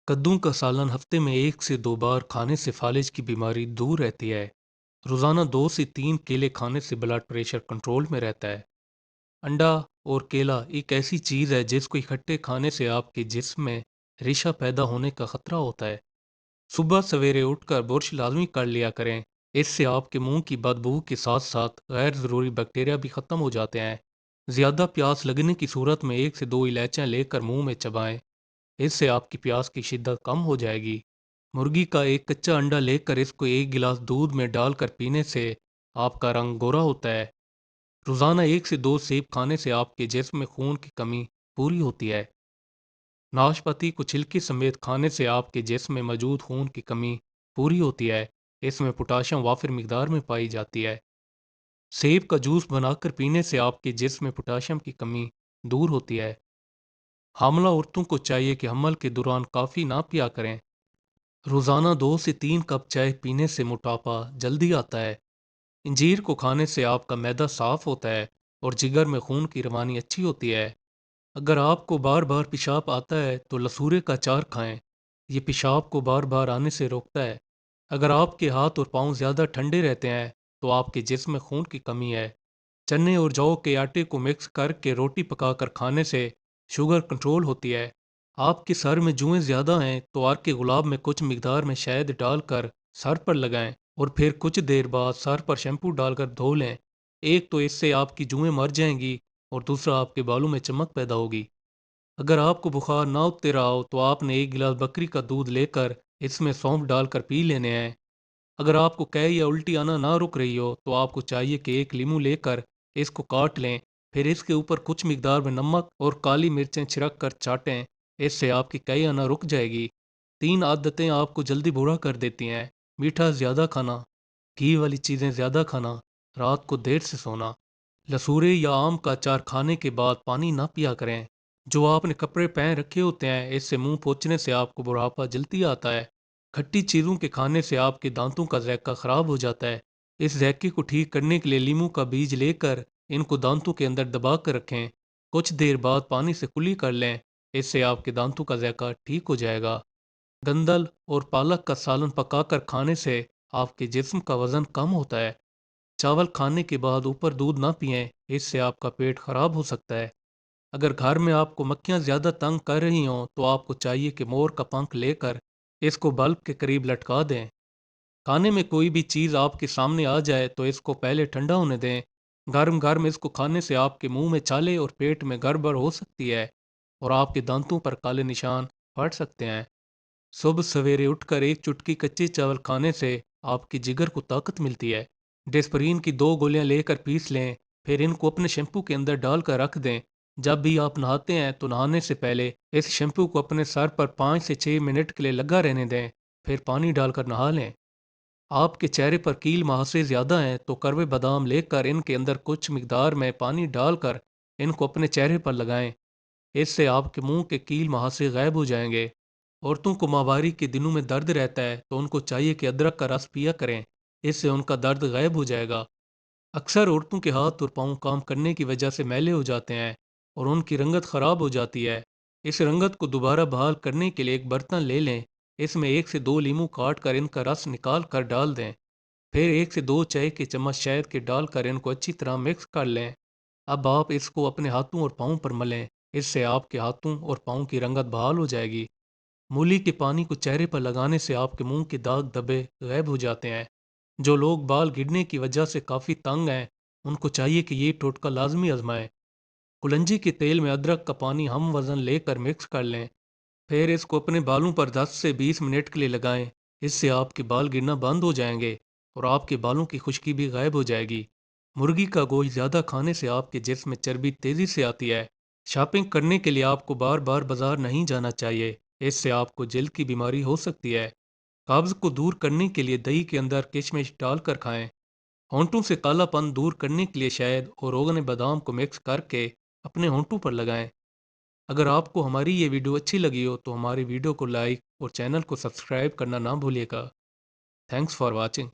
कद्दू का सालन हफ्ते में 1 से 2 बार खाने से फालिज की बीमारी दूर रहती है। रोज़ाना 2 से 3 केले खाने से ब्लड प्रेशर कंट्रोल में रहता है। अंडा और केला एक ऐसी चीज़ है जिसको इकट्ठे खाने से आपके जिस्म में रेशा पैदा होने का खतरा होता है। सुबह सवेरे उठकर बुर्श लाजमी कर लिया करें। इससे आपके मुंह की बदबू के साथ साथ गैर ज़रूरी बैक्टीरिया भी ख़त्म हो जाते हैं। ज़्यादा प्यास लगने की सूरत में 1 से 2 इलायचियाँ लेकर मुंह में चबाएं। इससे आपकी प्यास की शिद्दत कम हो जाएगी। मुर्गी का एक कच्चा अंडा लेकर इसको 1 गिलास दूध में डालकर पीने से आपका रंग गोरा होता है। रोज़ाना 1 से 2 सेब खाने से आपके जिस्म में खून की कमी पूरी होती है। नाशपाती को छिलके समेत खाने से आपके जिस्म में मौजूद खून की कमी पूरी होती है। इसमें पोटाशियम वाफिर मिकदार में पाई जाती है। सेब का जूस बनाकर पीने से आपके जिस्म में पोटाशियम की कमी दूर होती है। हामला औरतों को चाहिए कि हमल के दौरान काफ़ी ना पिया करें। रोज़ाना 2 से 3 कप चाय पीने से मोटापा जल्दी आता है। इंजीर को खाने से आपका मैदा साफ होता है और जिगर में खून की रवानी अच्छी होती है। अगर आपको बार बार पेशाब आता है तो लसूरे का अचार खाएं। ये पेशाब को बार बार आने से रोकता है। अगर आपके हाथ और पाँव ज़्यादा ठंडे रहते हैं तो आपके जिस्म में खून की कमी है। चने और जौ के आटे को मिक्स करके रोटी पकाकर खाने से शुगर कंट्रोल होती है। आपके सर में जुएं ज़्यादा हैं तो आर के गुलाब में कुछ मिकदार में शहद डालकर सर पर लगाएं और फिर कुछ देर बाद सर पर शैम्पू डालकर धो लें। एक तो इससे आपकी जुएं मर जाएंगी और दूसरा आपके बालों में चमक पैदा होगी। अगर आपको बुखार ना उतर रहा हो तो आपने 1 गिलास बकरी का दूध लेकर इसमें सौंफ डालकर पी लेने हैं। अगर आपको कै या उल्टी आना ना रुक रही हो तो आपको चाहिए कि एक लीमू लेकर इसको काट लें। फिर इसके ऊपर कुछ मिकदार में नमक और काली मिर्चें छिड़क कर चाटें। इससे आपकी कै आना रुक जाएगी। 3 आदतें आपको जल्दी बूढ़ा कर देती हैं। मीठा ज़्यादा खाना, घी वाली चीज़ें ज़्यादा खाना, रात को देर से सोना। लसूरे या आम का अचार खाने के बाद पानी ना पिया करें। जो आपने कपड़े पहन रखे होते हैं इससे मुंह पोंछने से आपको बुढ़ापा जल्दी आता है। खट्टी चीज़ों के खाने से आपके दांतों का जायका खराब हो जाता है। इस जायके को ठीक करने के लिए लीमू का बीज लेकर इनको दांतों के अंदर दबा कर रखें। कुछ देर बाद पानी से कुली कर लें। इससे आपके दांतों का जायका ठीक हो जाएगा। गंदल और पालक का सालन पकाकर खाने से आपके जिस्म का वजन कम होता है। चावल खाने के बाद ऊपर दूध ना पिएं। इससे आपका पेट खराब हो सकता है। अगर घर में आपको मक्खियाँ ज़्यादा तंग कर रही हों तो आपको चाहिए कि मोर का पंख लेकर इसको बल्ब के करीब लटका दें। खाने में कोई भी चीज़ आपके सामने आ जाए तो इसको पहले ठंडा होने दें। गर्म गर्म इसको खाने से आपके मुंह में छाले और पेट में गड़बड़ हो सकती है और आपके दांतों पर काले निशान पड़ सकते हैं। सुबह सवेरे उठकर एक चुटकी कच्चे चावल खाने से आपकी जिगर को ताकत मिलती है। डिस्परीन की 2 गोलियां लेकर पीस लें। फिर इनको अपने शैम्पू के अंदर डालकर रख दें। जब भी आप नहाते हैं तो नहाने से पहले इस शैम्पू को अपने सर पर 5 से 6 मिनट के लिए लगा रहने दें। फिर पानी डालकर नहा लें। आपके चेहरे पर कील मुहासे ज़्यादा हैं तो कड़वे बादाम लेकर इनके अंदर कुछ मिकदार में पानी डालकर इनको अपने चेहरे पर लगाएं। इससे आपके मुंह के कील मुहासे गायब हो जाएंगे। औरतों को माहवारी के दिनों में दर्द रहता है तो उनको चाहिए कि अदरक का रस पिया करें। इससे उनका दर्द गायब हो जाएगा। अक्सर औरतों के हाथ और पाँव काम करने की वजह से मैले हो जाते हैं और उनकी रंगत ख़राब हो जाती है। इस रंगत को दोबारा बहाल करने के लिए एक बर्तन ले लें। इसमें 1 से 2 लीमू काट कर इनका रस निकाल कर डाल दें। फिर 1 से 2 चाय के चम्मच शहद के डालकर इनको अच्छी तरह मिक्स कर लें। अब आप इसको अपने हाथों और पाँव पर मलें। इससे आपके हाथों और पाँव की रंगत बहाल हो जाएगी। मूली के पानी को चेहरे पर लगाने से आपके मुंह के दाग धब्बे गायब हो जाते हैं। जो लोग बाल गिरने की वजह से काफ़ी तंग हैं उनको चाहिए कि ये टोटका लाजमी आजमाएं। कुलंजी के तेल में अदरक का पानी हम वज़न लेकर मिक्स कर लें। फिर इसको अपने बालों पर 10 से 20 मिनट के लिए लगाएं। इससे आपके बाल गिरना बंद हो जाएंगे और आपके बालों की खुश्की भी गायब हो जाएगी। मुर्गी का गोश्त ज़्यादा खाने से आपके जिस्म में चर्बी तेज़ी से आती है। शॉपिंग करने के लिए आपको बार बार बाजार नहीं जाना चाहिए। इससे आपको जल्द की बीमारी हो सकती है। कब्ज़ को दूर करने के लिए दही के अंदर किशमिश डालकर खाएं। होंठों से कालापन दूर करने के लिए शहद और रोगन बादाम को मिक्स करके अपने होंठों पर लगाएं। अगर आपको हमारी ये वीडियो अच्छी लगी हो तो हमारी वीडियो को लाइक और चैनल को सब्सक्राइब करना ना भूलिएगा। Thanks for watching.